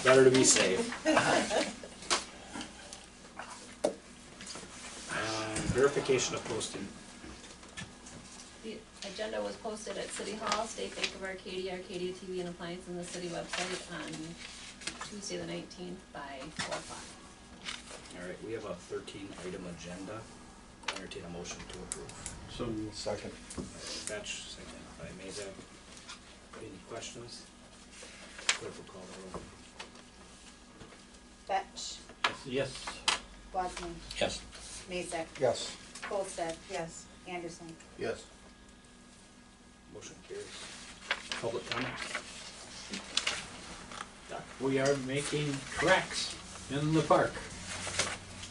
Better to be safe. Verification of posting. The agenda was posted at City Hall, State Bank of Arcadia, Arcadia TV and Appliance on the city website on Tuesday the 19th by 4 o'clock. All right, we have a 13-item agenda. Entertain a motion to approve. So second. Fetch, second by Mazak. Any questions? Clerk will call the roll. Fetch, Yes. Wadsman, Yes. Mazak, Yes. Olsted. Yes. Anderson. Yes. Motion carries. Public comment? Doc? We are making tracks in the park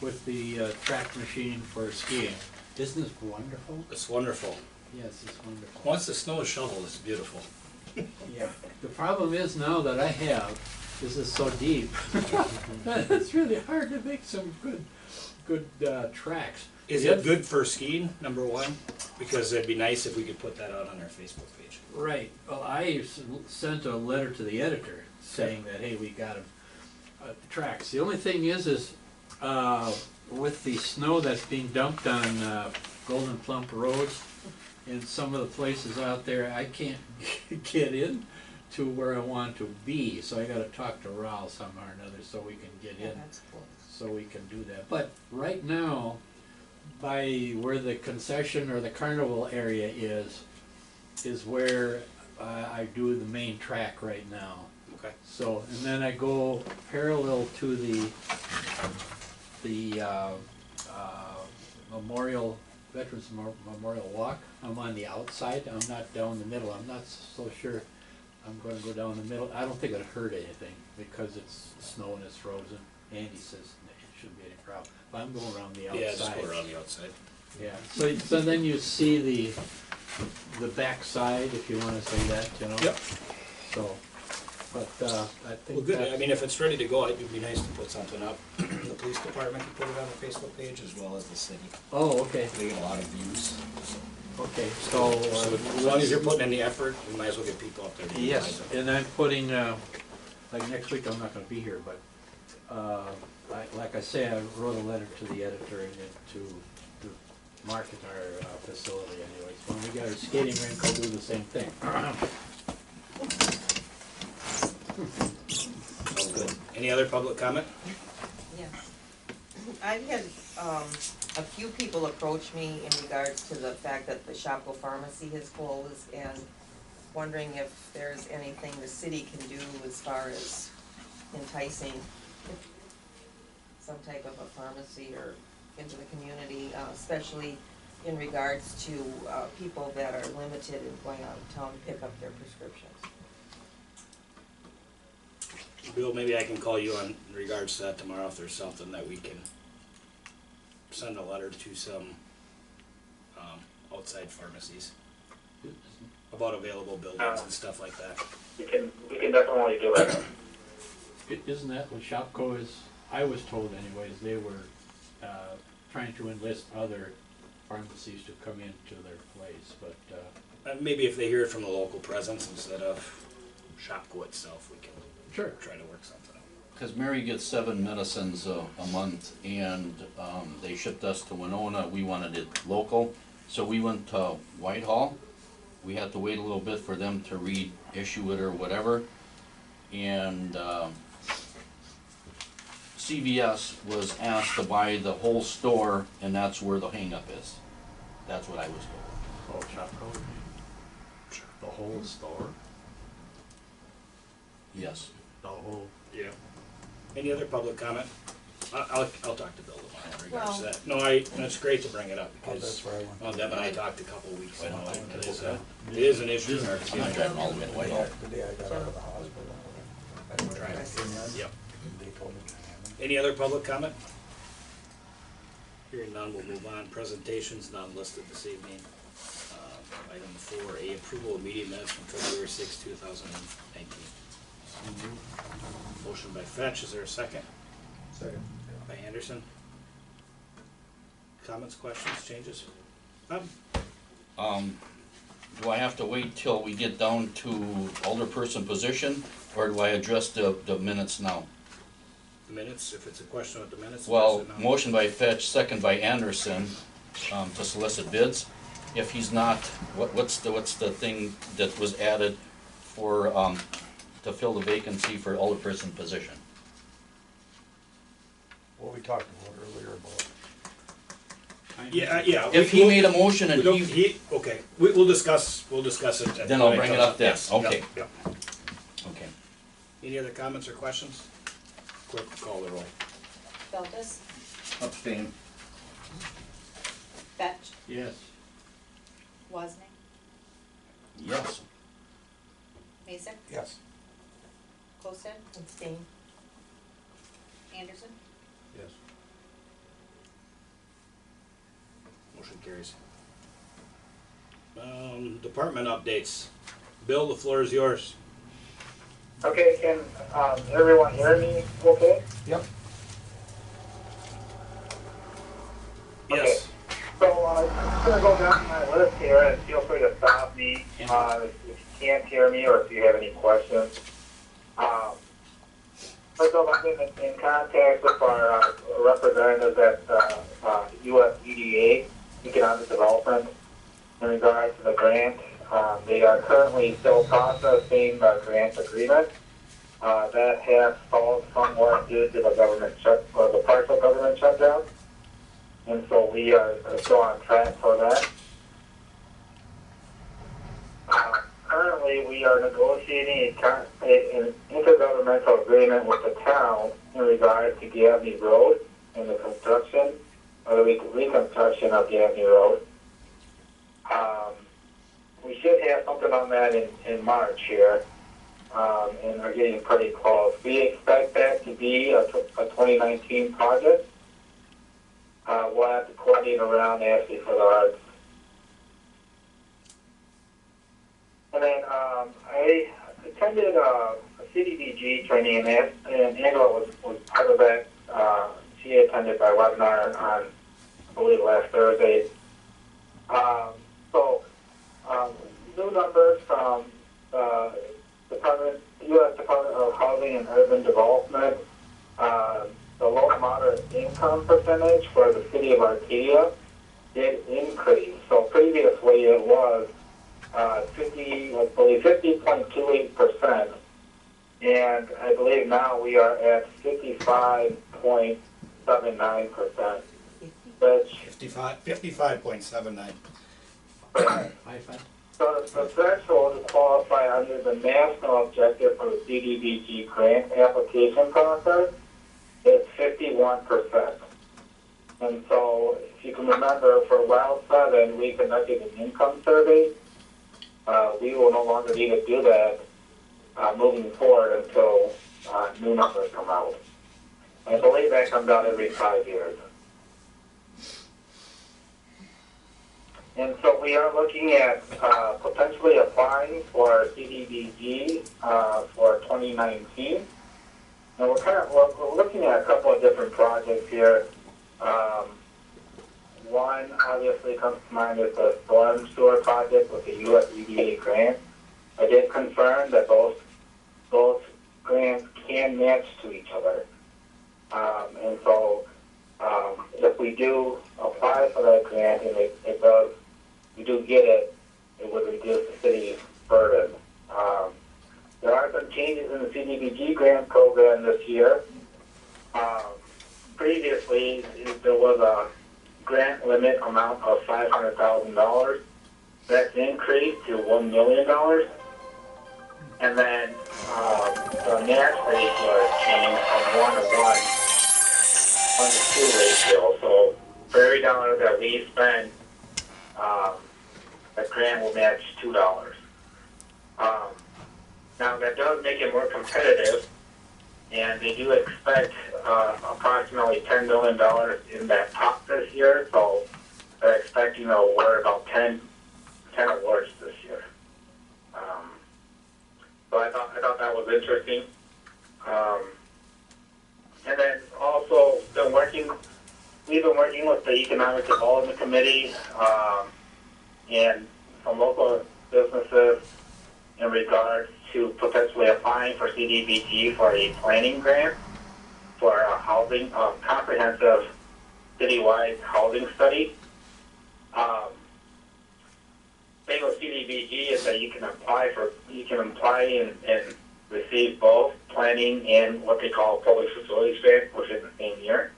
with the track machine for skiing. Isn't this wonderful? It's wonderful. Yes, it's wonderful. Once the snow is shoveled, it's beautiful. Yeah. The problem is now that I have, this is so deep. It's really hard to make some good tracks. Is it good for skiing, number one? Because it'd be nice if we could put that out on our Facebook page. Right. Well, I sent a letter to the editor saying that, hey, we got tracks. The only thing is with the snow that's being dumped on Golden Plump Road and some of the places out there, I can't get in to where I want to be. So I got to talk to Raul somehow or another so we can get in. That's cool. So we can do that. But right now, by where the concession or the carnival area is where I do the main track right now. Okay. So, and then I go parallel to the Veterans Memorial Walk. I'm on the outside. I'm not down the middle. I'm not so sure I'm going to go down the middle. I don't think it'd hurt anything because it's snow and it's frozen. Andy says it shouldn't be any problem. But I'm going around the outside. Yeah, just go around the outside. Yeah. So then you see the back side, if you want to say that, you know. Yep. So, but I think. Well, good. I mean, if it's ready to go, it'd be nice to put something up. The police department can put it on the Facebook page as well as the city. Oh, okay. They get a lot of views. Okay. So As long as you're putting in the effort, we might as well get people up there to yes, utilize it. and I'm putting like next week I'm not going to be here, but like I say, I wrote a letter to the editor and to market our facility anyways. When we get our skating rink, I'll do the same thing. Sounds good. Any other public comment? Yes. I've had a few people approach me in regards to the fact that the Shopko Pharmacy has closed and wondering if there's anything the city can do as far as enticing some type of a pharmacy or into the community, especially in regards to people that are limited in going out of town to pick up their prescriptions. Bill, maybe I can call you in regards to that tomorrow if there's something that we can send a letter to some outside pharmacies about available buildings and stuff like that. We can definitely do it. Isn't that what Shopko is? I was told anyways, they were trying to enlist other pharmacies to come into their place, but Maybe if they hear it from the local presence instead of Shopko itself, we can sure. try to work something out. Because Mary gets 7 medicines a month, and they shipped us to Winona. We wanted it local, so we went to Whitehall. We had to wait a little bit for them to reissue it or whatever, and CVS was asked to buy the whole store, and that's where the hang-up is. That's what I was told. Oh, Shopko? The whole store? Yes. The whole, Yeah. Any other public comment? I'll talk to Bill tomorrow in regards to Well- that. No, that's great to bring it up because that's where I went. Deb and I talked a couple of weeks ago. Well, and it is an issue in our I'm community. driving all the way to Whitehall. The day I got out of the hospital, I went Right. to Yep. they told me to have it. Any other public comment? Hearing none, we'll move on. Presentations, none listed this evening. Item 4A, approval of meeting minutes from February 6, 2019. Motion by Fetch, is there a second? Second. By Anderson. Comments, questions, changes? Bob? do I have to wait till we get down to alderperson position, or do I address the minutes now? The minutes, if it's a question with the minutes. Well, address it now. motion by Fetch, second by Anderson, to solicit bids. If he's not, what's the thing that was added for, to fill the vacancy for alderperson position? What we talked about earlier about. Yeah, yeah. If he made a motion and Okay, we'll discuss it. Then I'll bring it up then. Yes, Okay. yep. Okay. Any other comments or questions? Clerk, call the roll. Feltes, Abstain. Fetch, Yes. Wozniak, Yes. Mason, Yes. Olsted, Abstain. Anderson, Yes. Motion carries. Department updates. Bill, the floor is yours. Okay, can everyone hear me okay? Yep. Yes. So I'm just gonna go down my list here and feel free to stop me if you can't hear me or if you have any questions. First off, I've been in contact with our representatives at USEDA, Economic Development, in regards to the grant. They are currently still processing the grant agreement. That has stalled somewhat due to the government or the partial government shutdown. And so we are still on track for that. Currently, we are negotiating an intergovernmental agreement with the town in regards to Gaffney Road and the construction, or the reconstruction of Gaffney Road. We should have something on that in March here, and we're getting pretty close. We expect that to be a 2019 project. We'll have to coordinate around Ashley for the arts. And then I attended a CDBG training, and Angela was part of that. She attended by webinar on, I believe, last Thursday. New numbers from U.S. Department of Housing and Urban Development. The low to moderate income percentage for the city of Arcadia did increase. So previously it was 50.28%, and I believe now we are at 55.79%, which 55.79. High five. so the threshold to qualify under the national objective for the CDBG grant application process is 51%. And so, if you can remember, for round 7, we conducted an income survey. We will no longer need to do that moving forward until new numbers come out. I believe that comes out every 5 years. And so we are looking at potentially applying for CDBG for 2019. And we're looking at a couple of different projects here. One obviously comes to mind is the storm sewer project with the US EDA grant. I did confirm that both grants can match to each other. And so if we do apply for that grant and we do get it, it would reduce the city's burden. There are some changes in the CDBG grant program this year. Previously, there was a grant limit amount of $500,000. That's increased to $1 million. And then the match ratio has changed from 1 to 2 ratio. So for every dollar that we spend, the grant will match $2. Now that does make it more competitive, and they do expect approximately $10 million in that pot this year, so they're expecting to award about 10 awards this year. So I thought that was interesting. And then also we've been working with the Economic Development Committee and some local businesses in regards to potentially applying for CDBG for a planning grant for a housing, comprehensive citywide housing study. Thing with CDBG is that you can apply and receive both planning and what they call public facilities grant within the same year.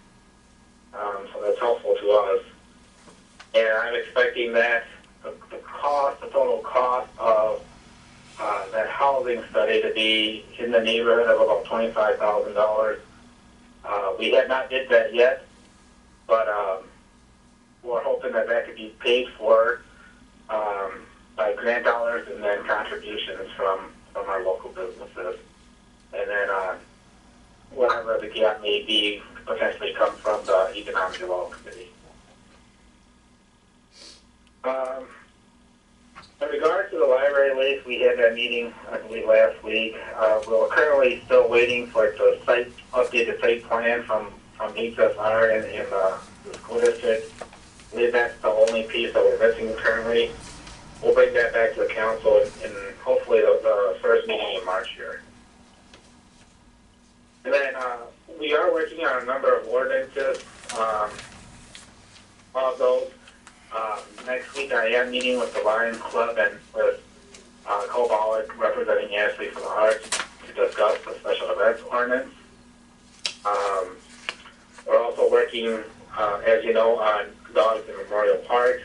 So that's helpful to us. And I'm expecting that the total cost of that housing study to be in the neighborhood of about $25,000. We have not did that yet, but we're hoping that that could be paid for by grant dollars and then contributions from our local businesses. And then whatever the gap may be, potentially come from the Economic Development Committee. In regards to the library lease, we had that meeting, I believe, last week. We're currently still waiting for the updated site plan from HSR and the school district. I believe that's the only piece that we're missing currently. We'll bring that back to the council in hopefully the first meeting in March here. And then we are working on a number of ordinances. Of those, next week I am meeting with the Lions Club and with Cobalt representing Ashley from the Arts to discuss the special events ordinance. We're also working, as you know, on dogs in Memorial Park,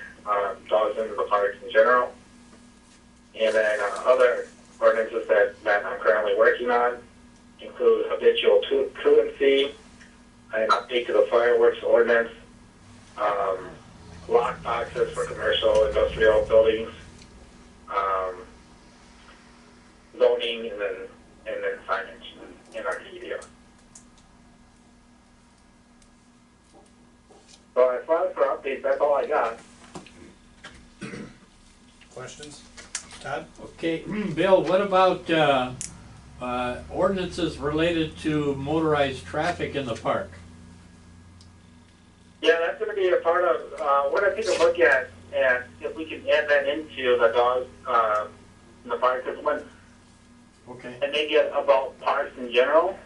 dogs in the parks in general, and then other ordinances that I'm currently working on include habitual truancy, an update to the fireworks ordinance, lock boxes for commercial, industrial buildings, zoning, and then signage in Arcadia. So as far as for updates, that's all I got. Questions? Todd? Okay, Bill, what about ordinances related to motorized traffic in the park? Yeah, that's going to be a part of, we're going to take a look at if we can add that into the dogs in the park. Okay. And maybe about parks in general.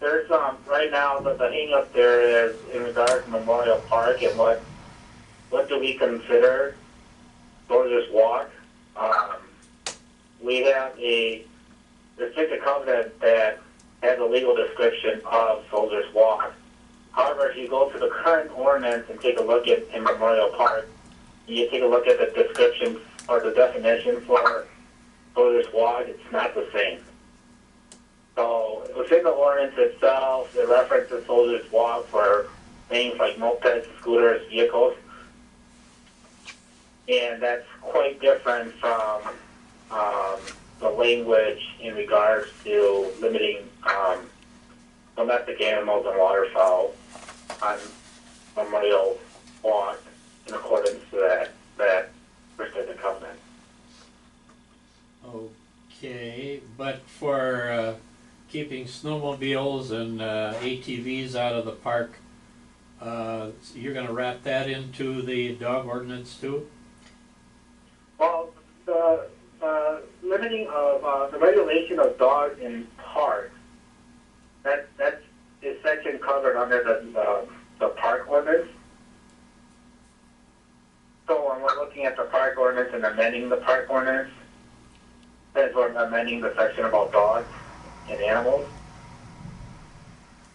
There's right now the hang up there is in regards to Memorial Park and what do we consider Soldiers Walk. We have a restricted covenant that has a legal description of Soldiers Walk. However, if you go to the current ordinance and take a look at in Memorial Park, you take a look at the description or the definition for Soldiers Walk, it's not the same. So within the ordinance itself, it references Soldiers Walk for things like mopeds, scooters, vehicles. And that's quite different from the language in regards to limiting domestic animals and waterfowl on Memorial Walk in accordance to that restricted covenant. Okay, but for keeping snowmobiles and ATVs out of the park, you're gonna wrap that into the dog ordinance too? Well, the limiting of the regulation of dogs in parks, that's is section covered under the park ordinance. So when we're looking at the park ordinance and amending the park ordinance, as we're amending the section about dogs and animals,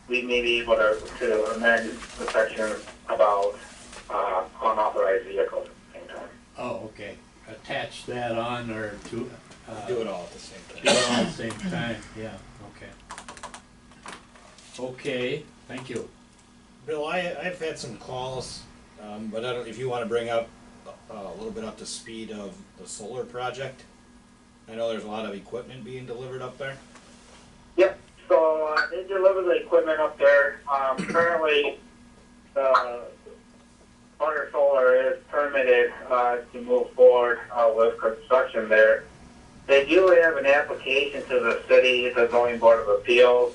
we may be able to amend the section about unauthorized vehicles at the same time. Oh, okay. Attach that on or to. Do it all at the same time. Do it all at the same time, yeah, okay. Okay, thank you. Bill, I've had some calls, but I don't, if you wanna bring up a little bit up to speed of the solar project. I know there's a lot of equipment being delivered up there. Yep, so they deliver the equipment up there. Currently, the Corner Solar is permitted to move forward with construction there. They do have an application to the city, the Zoning Board of Appeals,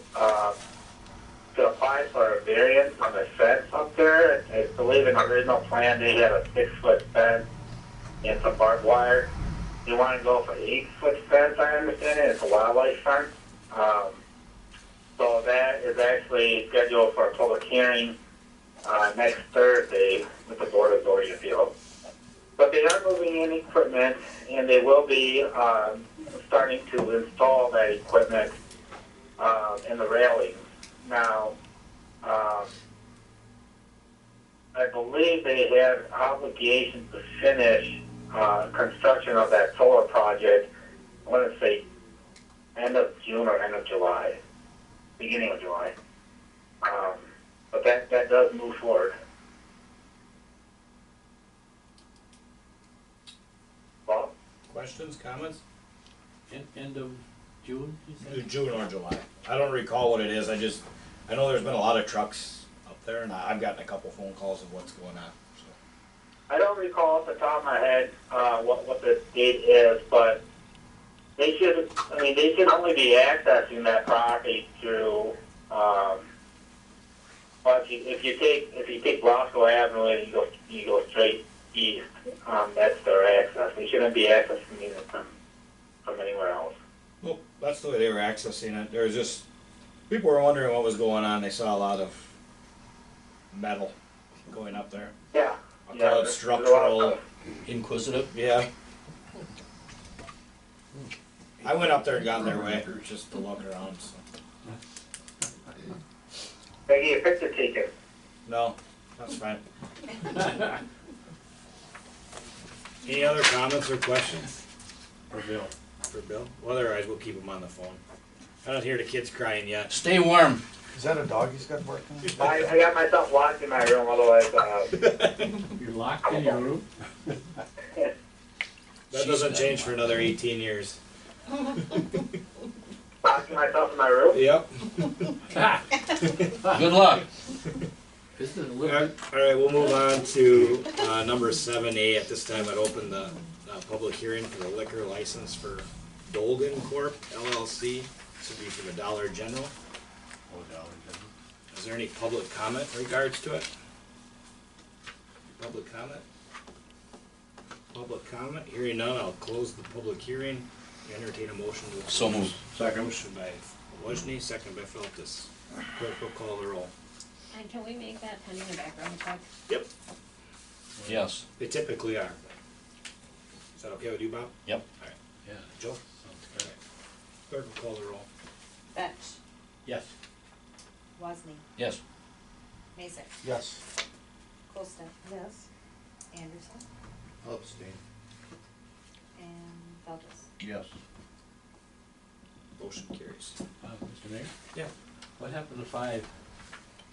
to apply for a variance on the fence up there. I believe in the original plan they had a 6-foot fence and some barbed wire. They want to go for 8-foot fence, I understand it, it's a wildlife fence. So that is actually scheduled for a public hearing next Thursday with the Board of Zoning Appeals. But they are moving in equipment, and they will be starting to install that equipment in the railings. Now, I believe they have obligations to finish construction of that solar project, I want to say end of June or end of July, beginning of July. But that does move forward. Well, Questions, comments? End of June, you said? June or July. I don't recall what it is, I know there's been a lot of trucks up there, and I've gotten a couple phone calls of what's going on, so. I don't recall off the top of my head what the date is, but they should only be accessing that property through. But if you take Bosco Avenue and you go straight east, that's their access. They shouldn't be accessing it from anywhere else. Well, that's the way they were accessing it. There was just, people were wondering what was going on. They saw a lot of metal going up there. Yeah. I'll Yeah, call it there's a structural. lot of- Inquisitive? Yeah. I went up there and got in their way, just to look around, so. They get a picture taken. No, that's fine. Any other comments or questions? For Bill. For Bill? Well, otherwise we'll keep him on the phone. I don't hear the kids crying yet. Stay warm. Is that a dog he's got barking? I got myself locked in my room, otherwise You're locked in your room? That doesn't change for another 18 years. locking myself in my room. Yep. Good luck. Isn't it a All little right, we'll move on to number 7A. At this time, I'd open the public hearing for the liquor license for Dolgan Corp. LLC. This would be for the Dollar General. Is there any public comment in regards to it? Public comment? Public comment? Hearing none, I'll close the public hearing. Entertain a motion to. So moved. Second. Motion by Wojni, second by Feltus. Clerk will call the roll. And can we make that pending a background check? Yep. Yes. They typically are. Is that okay with you, Bob? Yep. All right. Yeah. Joe? All right. Clerk will call the roll. Vetch, Yes. Wozni, Yes. Mason, Yes. Colston. Yes. Anderson I'll abstain. and Feltus. Yes. Motion carries. Mr. Mayor? Yeah. What happened to 5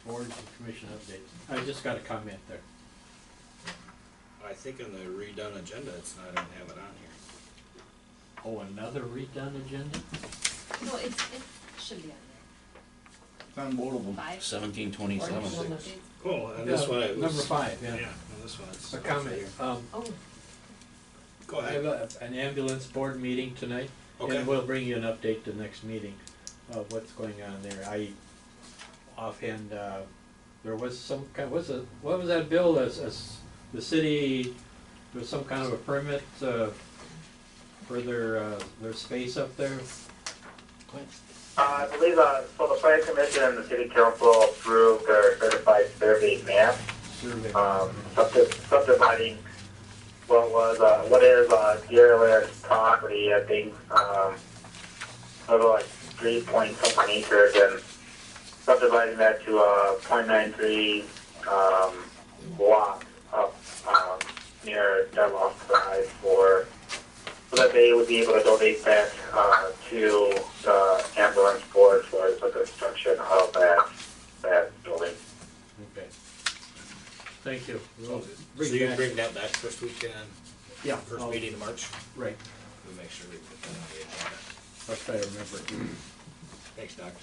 boards and commission updates? I just got a comment there. I think on the redone agenda, it's not, I don't have it on here. Oh, another redone agenda? No, it should be on It's unvotable. there. 5 1727. board and updates. Oh, and this one it was. Number 5, yeah. Yeah, no, this one it's. A comment. Oh, Go I ahead. have an ambulance board meeting tonight, Okay. and we'll bring you an update the next meeting of what's going on there. Offhand, there was some kind, what was that bill, as the city, there was some kind of a permit, for their space up there? I believe so. The Planning Commission and the City Council approved their certified survey map, Survey. subdividing what is Deerland's property. I think like 3-point-something acres, and subdividing that to 0.93 blocks up near Deadlock Drive so that they would be able to donate that to the ambulance board for the construction of that building. Okay. Thank you. So We'll you back- bring that back first weekend, Yeah. first I'll- meeting in March? Right, We'll make sure we put that on the agenda. I'll try to remember. Thanks, Doc.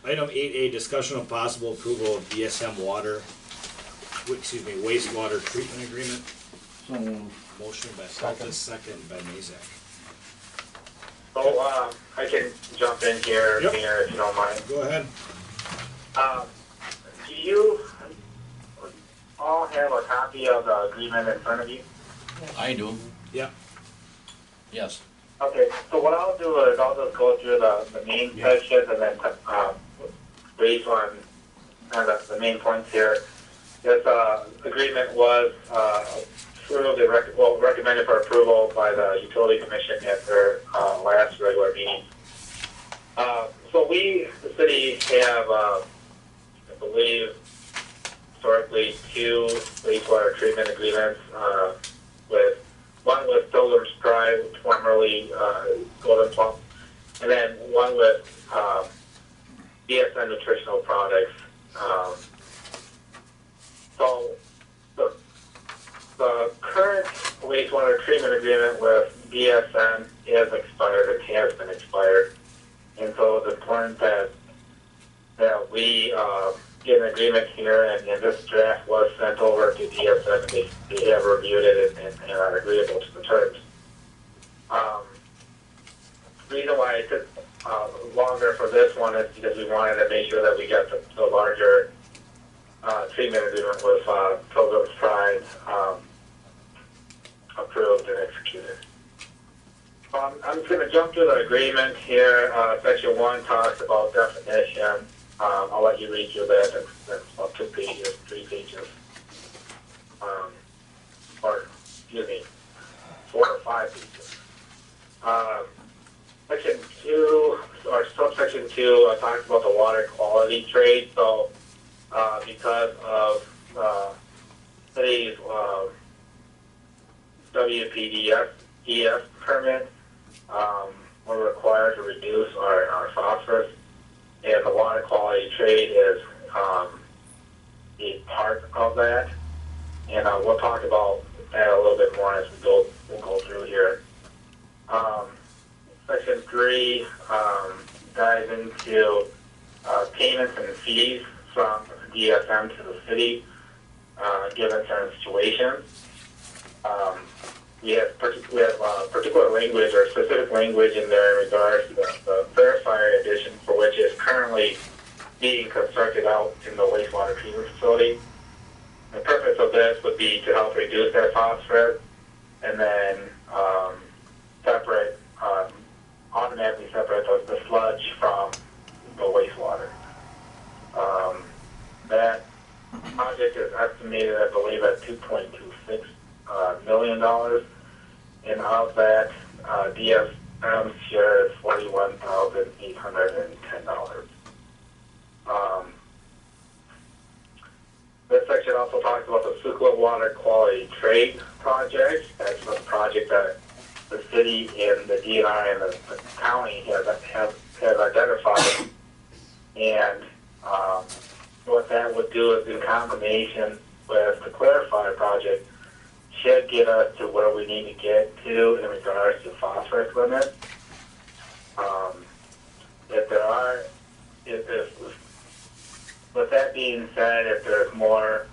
Item 8A, discussion of possible approval of DSM wastewater treatment agreement. So moved. Motion by Feltus, second by Mazak. So I can jump in here, Yep. Mayor, if you don't mind. Go ahead. Do you all have a copy of the agreement in front of you? I do, Yeah. yes. Okay, so what I'll do is I'll just go through the main sections and then, brief on kind of the main points here. This, agreement was, approved and recommended for approval by the Utility Commission at their, last regular meeting. So we, the city, have, I believe, historically, 2 wastewater treatment agreements, with, one with Pilgrim's Pride, formerly, Golden Pump, and then one with, BSN Nutritional Products. So the current wastewater treatment agreement with BSN is expired, it has been expired. And so it's important that we get an agreement here, and this draft was sent over to BSN, and they have reviewed it and are agreeable to the terms. The reason why it took longer for this one is because we wanted to make sure that we got the larger treatment agreement with Pilgrim's Pride approved and executed. I'm just going to jump through the agreement here. Section 1 talks about definition. I'll let you read through that. That's about 2 pages, 3 pages. Or, excuse me, 4 or 5 pages. Section 2, or subsection 2, talks about the water quality trade. So, because of city's WPDS permit, we're required to reduce our phosphorus, and the water quality trade is a part of that. And we'll talk about that a little bit more as we'll go through here. Section 3 dives into payments and fees from DSM to the city, given certain situations. We have particular language or specific language in there in regards to the verifier addition, for which is currently being constructed out in the wastewater treatment facility. The purpose of this would be to help reduce that phosphorus and then automatically separate the sludge from the wastewater. That project is estimated, I believe, at $2.26 million, and of that, DSM's share is $41,810. This section also talks about the Sukla Water Quality Trade Project. That's a project that the city and the DNR and the county have identified. And what that would do is, in combination with the Clarify project, should get us to where we need to get to in regards to phosphorus limits. With that being said, if there's more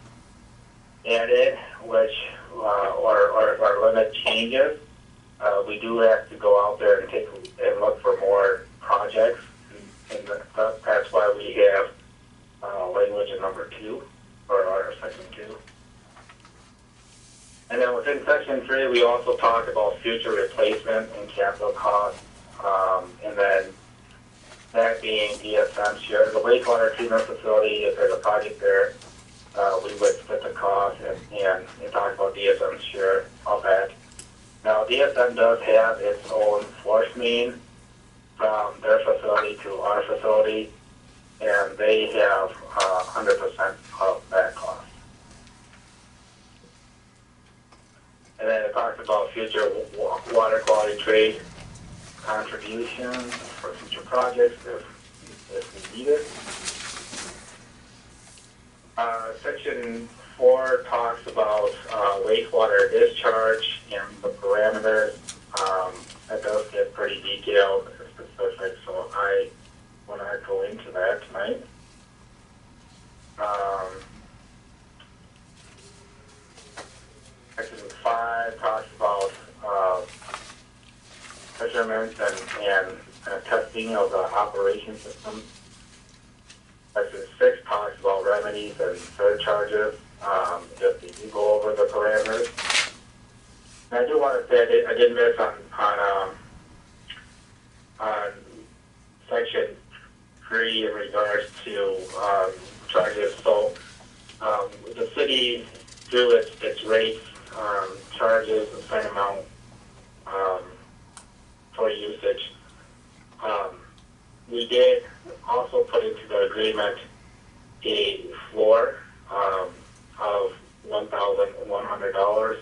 added, which or limit changes, we do have to go out there and look for more projects, and that's why we have language in number 2 or section 2. And then within section 3, we also talk about future replacement and capital costs, and then that being DSM's share. The wastewater treatment facility, if there's a project there, we would split the cost, and it talks about DSM's share of that. Now, DSM does have its own force main from their facility to our facility, and they have 100% of that cost. And then it talks about future water quality trade contributions for future projects if we need it. Section 4 talks about wastewater discharge and the parameters. That does get pretty detailed and specific, so I will not go into that tonight. Section 5 talks about measurements and testing of the operation system. Section 6 talks about remedies and surcharges if we do go over the parameters. I do want to say I did miss on section 3 in regards to charges. So the city, through its rates, charges a certain amount for usage. We did also put into the agreement a floor of $1,100.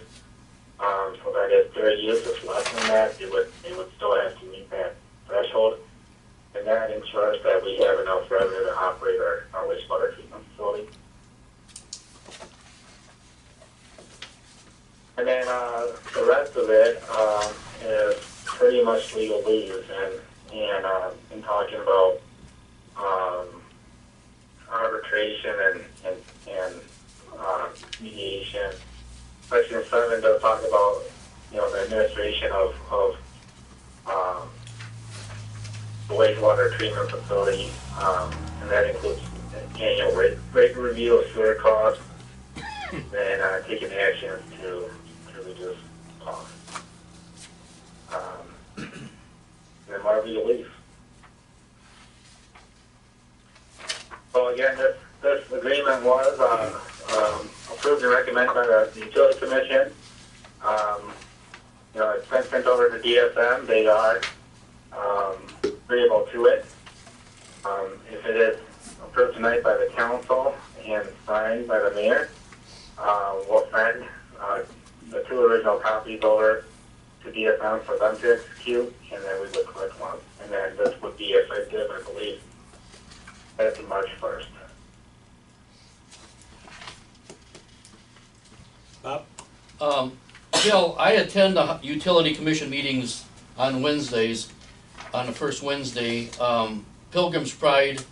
So that if their use is less than that, it would still have to meet that threshold. And that ensures that we have enough revenue to operate our wastewater treatment facility. And then the rest of it is pretty much legalese and in talking about arbitration and mediation. Section 7 does talk about, the administration of the wastewater treatment facility, and that includes annual rate review of sewer costs and taking actions to reduce costs. And whatever you leave. So again, this agreement was approved and recommended by the Utility Commission. It's been sent over to DSM. They are agreeable to it. If it is approved tonight by the council and signed by the mayor, we'll send the 2 original copies over to DSM for them to execute, and then we would collect one. And then this would be effective, I believe, as of March 1st. Bob? Bill, I attend the utility commission meetings on Wednesdays, on the first Wednesday. Pilgrim's Pride,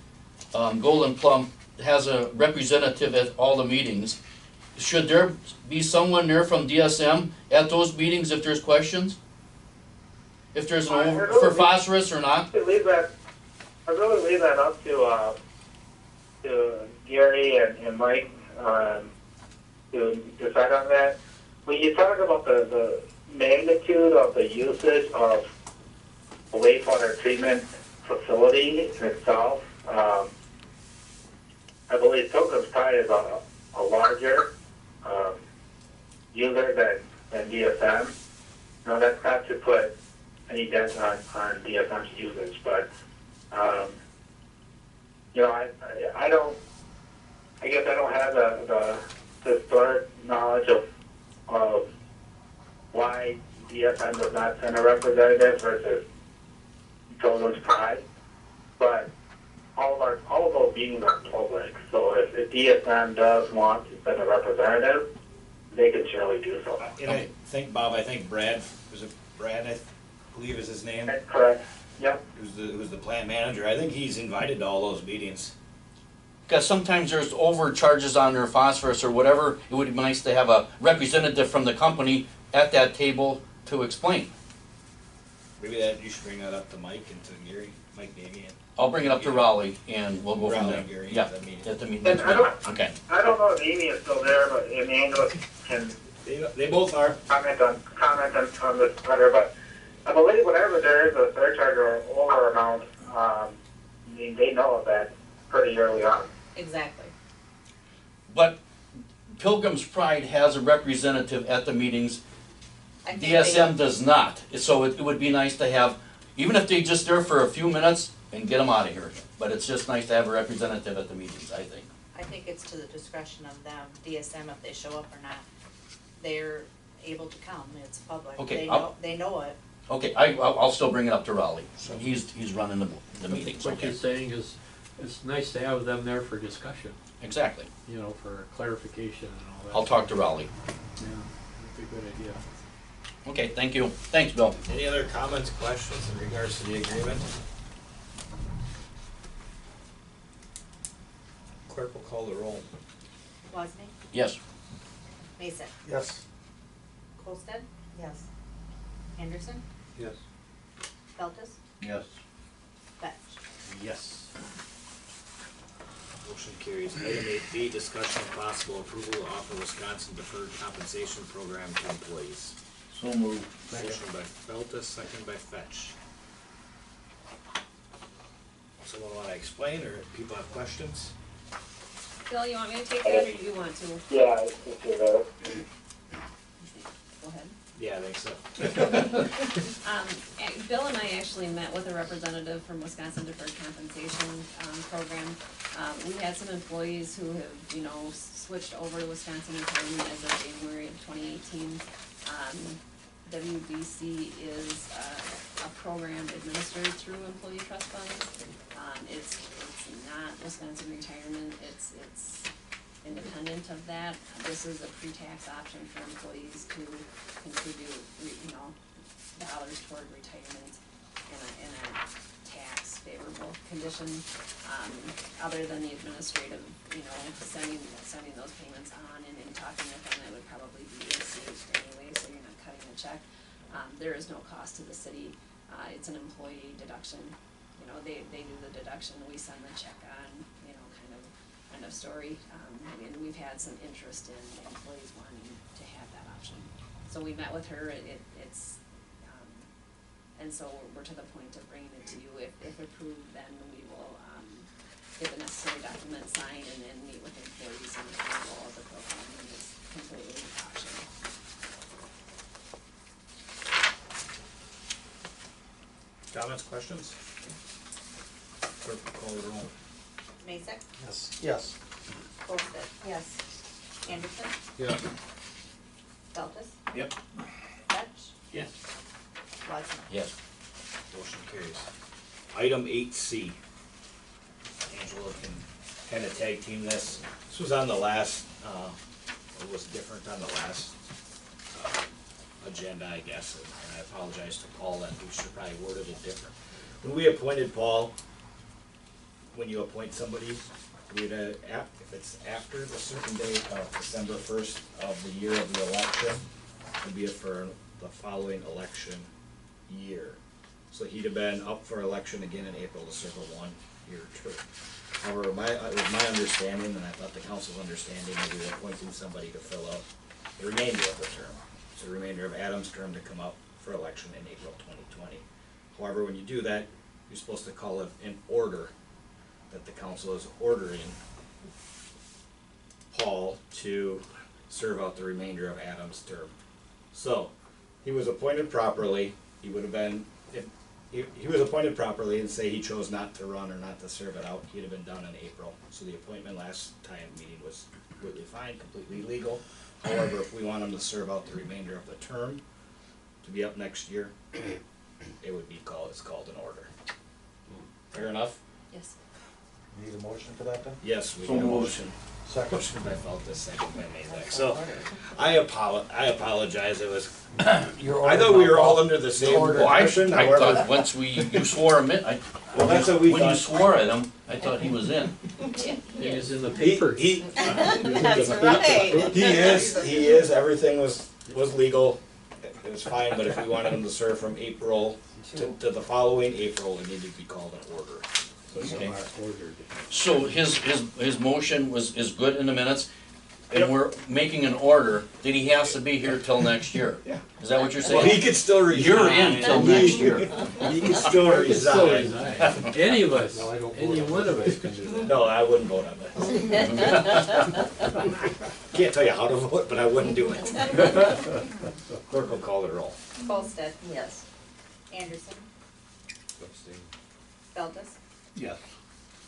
Golden Plum has a representative at all the meetings. Should there be someone there from DSM at those meetings if there's questions? If there's an over for phosphorus or not? I really leave that up to Gary and Mike to decide on that. When you talk about the magnitude of the usage of the wastewater treatment facility itself, I believe Pilgrim's Pride is a larger user than DSM. No, that's not to put any dent on DSM's usage, but I guess I don't have the historic knowledge of why DSM does not send a representative versus Pilgrim's Pride, but all of those meetings are public. So if DSM does want to send a representative, they can surely do so. And I think, Bob, Brad, was it Brad, I believe is his name? That's correct. Yep. Who's the plant manager. I think he's invited to all those meetings. Because sometimes there's overcharges on their phosphorus or whatever. It would be nice to have a representative from the company at that table to explain. Maybe you should bring that up to Mike and to Gary, Mike Navy. I'll bring it up to Raleigh and we'll go from Raleigh there. and Gary Yeah, at the meeting. at the meeting. And Okay. I don't know if Amy is still there, but Amanda can They both are. comment on this letter, but I believe whenever there is a surcharge or over amount, they know of that pretty early on. Exactly. But Pilgrim's Pride has a representative at the meetings. I think DSM does not. So it would be nice to have, even if they just there for a few minutes and get them out of here. But it's just nice to have a representative at the meetings, I think. I think it's to the discretion of them, DSM, if they show up or not. They're able to come, it's public. Okay, They know it. Okay, I'll still bring it up to Raleigh. So he's running the meetings. What Okay. you're saying is, it's nice to have them there for discussion, Exactly. for clarification and all that. I'll talk to Raleigh. Yeah, that'd be a good idea. Okay, thank you. Thanks, Bill. Any other comments, questions in regards to the agreement? Clerk will call the roll. Wozni, Yes. Mason, Yes. Colstead, Yes. Anderson, Yes. Feltes, Yes. Batch. Yes. Motion carries. Item 8B, discussion of possible approval to offer Wisconsin deferred compensation program to employees. So moved. Motion by Feltus, second by Fetch. Someone wanna explain, or people have questions? Bill, you want me to take that, or do you want to? Yeah, it's there. Go ahead. Yeah, I think so. Bill and I actually met with a representative from Wisconsin Deferred Compensation, Program. We had some employees who have, switched over to Wisconsin Retirement as of January of 2018. WBC is a program administered through employee trust funds. It's not Wisconsin Retirement, it's independent of that. This is a pre-tax option for employees to contribute, dollars toward retirement in a tax favorable condition. Other than the administrative, sending those payments on and talking with them, it would probably be received anyway, so you're not cutting a check. There is no cost to the city. It's an employee deduction. They do the deduction, we send the check on, kind of end of story. And we've had some interest in employees wanting to have that option. So we met with her, and so we're to the point of bringing it to you. If approved, then we will, get the necessary documents signed and then meet with employees and approval of the program, and it's completely optional. Comments, questions? Clerk will call the roll. Mason, Yes. Yes. Olsted, Yes. Anderson, Yeah. Feltus, Yep. Fetch, Yes. Watson. Yes. Motion carries. Item 8C. Angela can kind of tag team this. This was on the last, it was different on the last agenda, I guess. And I apologize to Paul that we should probably worded it different. When we appointed Paul, when you appoint somebody, if it's after the certain date of December 1st of the year of the election, it'd be for the following election year. So he'd have been up for election again in April to serve a one-year term. However, it was my understanding, and I thought the council's understanding, that we were appointing somebody to fill out the remainder of the term. So the remainder of Adam's term to come up for election in April 2020. However, when you do that, you're supposed to call it an order, that the council is ordering Paul to serve out the remainder of Adam's term. So, he was appointed properly. He would have been, if he was appointed properly and say he chose not to run or not to serve it out, he'd have been done in April. So the appointment last time meeting was completely fine, completely legal. However, if we want him to serve out the remainder of the term, to be up next year, it would be it's called an order. Fair enough? Yes. Need a motion for that then? Yes, we So need a moved. motion. Second. Motion by Feltus, second by Mazak. So, I apologize, it was, I thought we were all under the same impression, I however. thought once you swore him in, Well, that's what we when you thought. swore at him, I thought he was in. It is in the paper. That's right. He is, everything was legal, it was fine, but if we wanted him to serve from April to the following April, it needed to be called an order. Okay. Ordered. So his motion is good in the minutes, and Yep. we're making an order that he has to be here till next year. Yeah. Is that what you're Well, he saying? could still resign. You're in till next year. He could still resign. Any of us, No, I don't any vote. one of us can do that. No, I wouldn't vote on this. Can't tell you how to vote, but I wouldn't do it. Clerk will call the roll. Olsted, Yes. Anderson, Feltus, Yes.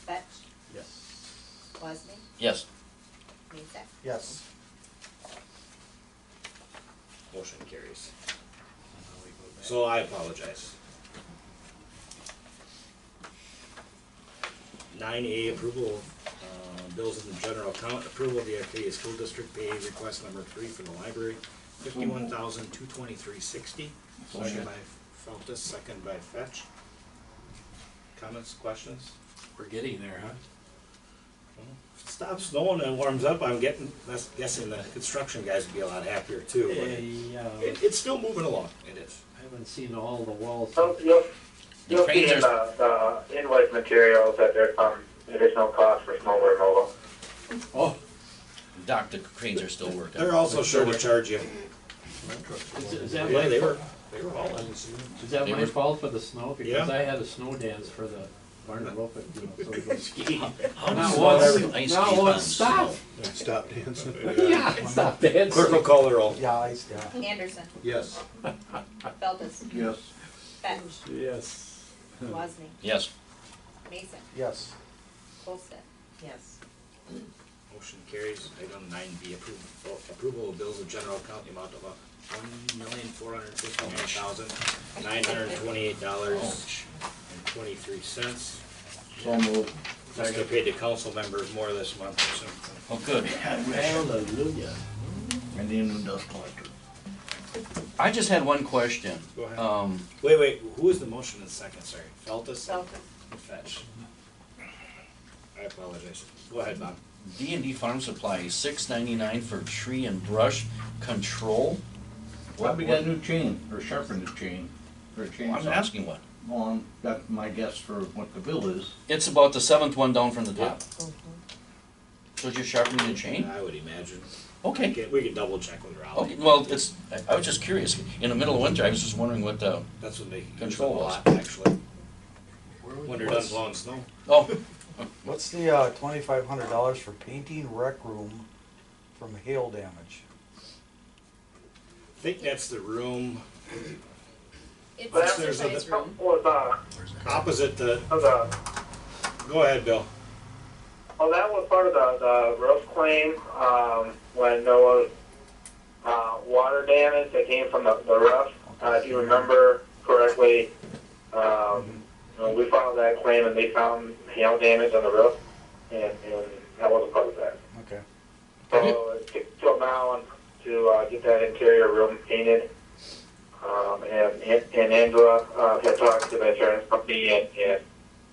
Fetch, Yes. Wasney, Yes. Mason. Yes. Motion carries. So I apologize. 9A, approval, bills in the general account, approval of the Arcadia School District pay request number 3 for the library, $51,223.60. Motion by Feltus, second by Fetch. Comments, questions? We're getting there, huh? If it stops snowing and warms up, I'm guessing the construction guys would be a lot happier too. But it's still moving along, it is. I haven't seen all the walls. So you'll see cranes in the invoice materials that there's some additional cost for snow removal. Oh, Doc, the cranes are still working. They're also sure to charge you Is that Yeah, my they fault? were hauling. Is that They my were- fault for the snow? Because Yeah. I had a snow dance for the Barnard Ruffin, you know, so we go skiing. How Not do you once, ice skate not on once, stop. snow? Stop dancing. Yeah, stop dancing. Clerk will call the roll. Yeah, Anderson, Yes. Feltes, Yes. Fetch, Yes. Wozni, Yes, Mason, Yes. Olsted. Yes. Motion carries. Item 9B, approval of bills of general account, the amount of $1,459,928.23. so moved. Must have paid the council members more this month or something. Oh, good. Hallelujah. And the new dust collector. I just had one question. Go ahead. Wait, Who was the motion in second, sorry? Feltus? Feltes. Fetch. I apologize. Go ahead, Bob. D&D Farm Supply, $6.99 for tree and brush control? Probably got a new chain, or sharpened the chain, for a chainsaw. I'm asking what? Well, that's my guess for what the bill is. It's about the seventh one down from the top. Mhm. So just sharpening the chain? I would imagine. Okay. We could double check with Raleigh. Okay, well, I was just curious. In the middle of winter, I was just wondering what the, That's what they use a Control lot, actually. When they're done What's- blowing snow. oh, What's the $2,500 for painting rec room from hail damage? I think that's the room It's But exercise room. Was, opposite the, the, go ahead, Bill. well, that was part of the roof claim, when there was, water damage that came from the roof. If you remember correctly, we filed that claim and they found hail damage on the roof, and that wasn't part of that. Okay. So it took till now to get that interior room painted. And Angela had talked to the insurance company, and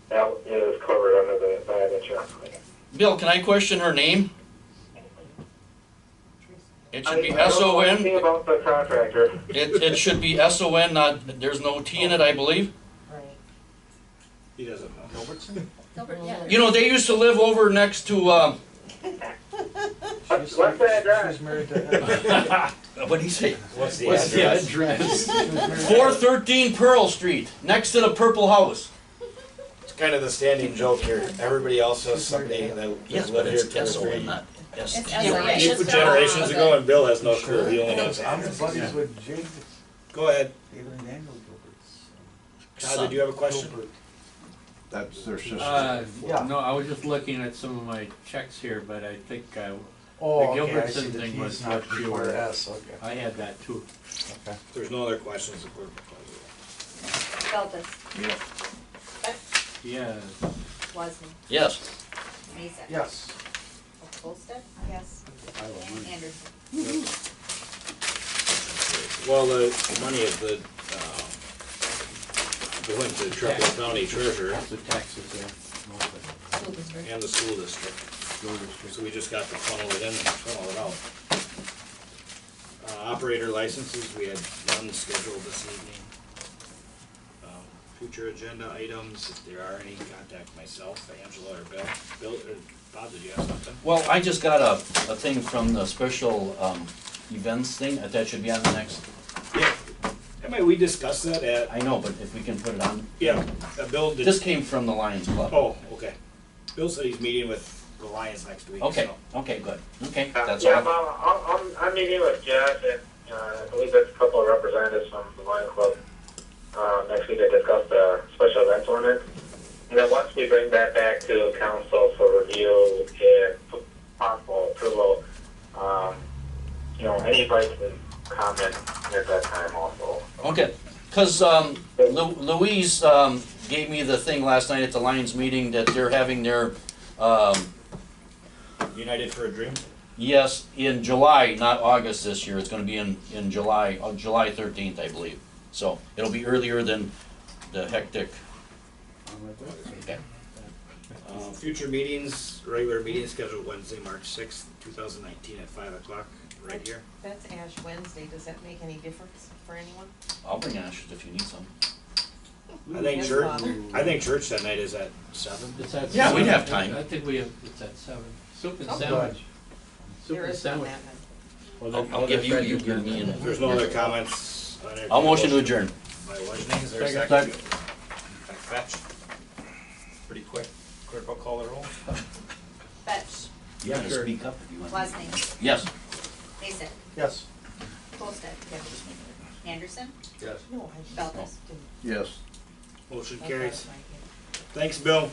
that is covered under that insurance company. Bill, can I question her name? It should be I don't know anything S-O-N. about the contractor. It should be S-O-N, not, there's no T in it, I believe. Right. He doesn't know. Gilbertson? Gilbert, yeah. You know, they used to live over next to, What's the address? She's married to what'd he say? What's the What's the address? address? 413 Pearl Street, next to the Purple House. It's kind of the standing joke here. Everybody else has somebody that Yes, lived but here it's 2 or 3 S-O-N, not It's S. S-O-N. He put generations ago, and Bill has no clue. He only knows I'm address. buddies with Jake, Go ahead. David and Daniel Gilbert's. Todd, did you have a question? Gilbert. That's their sister. Yeah. No, I was just looking at some of my checks here, but I think Oh, The okay, I Gilbertson see the thing T's was not what you before were- the S, okay, I had that too. okay. If there's no other questions, the clerk will call the roll. Feltes, Yeah. Fetch, Yeah. Wozni, Yes. Mason. Yes. Olsted. Yes. Anderson. Well, the money is going to Trumbull County Treasurer That's the taxes there. mostly. School district. and the school district. School district. So we just got to funnel it in and funnel it out. Operator licenses, we had none scheduled this evening. Future agenda items, if there are any, contact myself, Angela, or Bill. Bill, Bob, did you have something? Well, I just got a thing from the special events thing, that should be on the next, Yeah. We discussed that at, I know, but if we can put it on. yeah, Bill did. This came from the Lions Club. Oh, okay. Bill said he's meeting with the Lions next week, Okay, so. okay, good, okay, that's Yeah, all. Bob, I'm meeting with Jeff and, I believe there's a couple of representatives from the Lion Club, next week to discuss the special events ordinance. And then once we bring that back to council for review and possible approval, anybody can comment at that time also. Okay, because Louise gave me the thing last night at the Lions meeting that they're having their, United for a Dream? yes, in July, not August this year, it's gonna be in July, July 13th, I believe. So it'll be earlier than the hectic, okay. Future meetings, regular meeting scheduled Wednesday, March 6th, 2019 at 5 o'clock, right here. That's Ash Wednesday, does that make any difference for anyone? I'll bring ashes if you need some. Yes, Father. I think church that night is at 7. It's at Yeah, we'd 7. have time. I think we have, it's at 7. Soup and Oh, sandwich. Soup There and is none sandwich. that night. Well, then- I'll give you, you give me, If and there's no other comments, I'll motion to adjourn. By Wojni, is there a Second. second? By Fetch. Pretty quick. Clerk will call the roll. Fetch, You gotta Sure. speak up if you want. Wozniak, Yes. Mason, Yes. Holsted, Anderson, No, I Feltes. Yes. Motion didn't. carries. Thanks, Bill.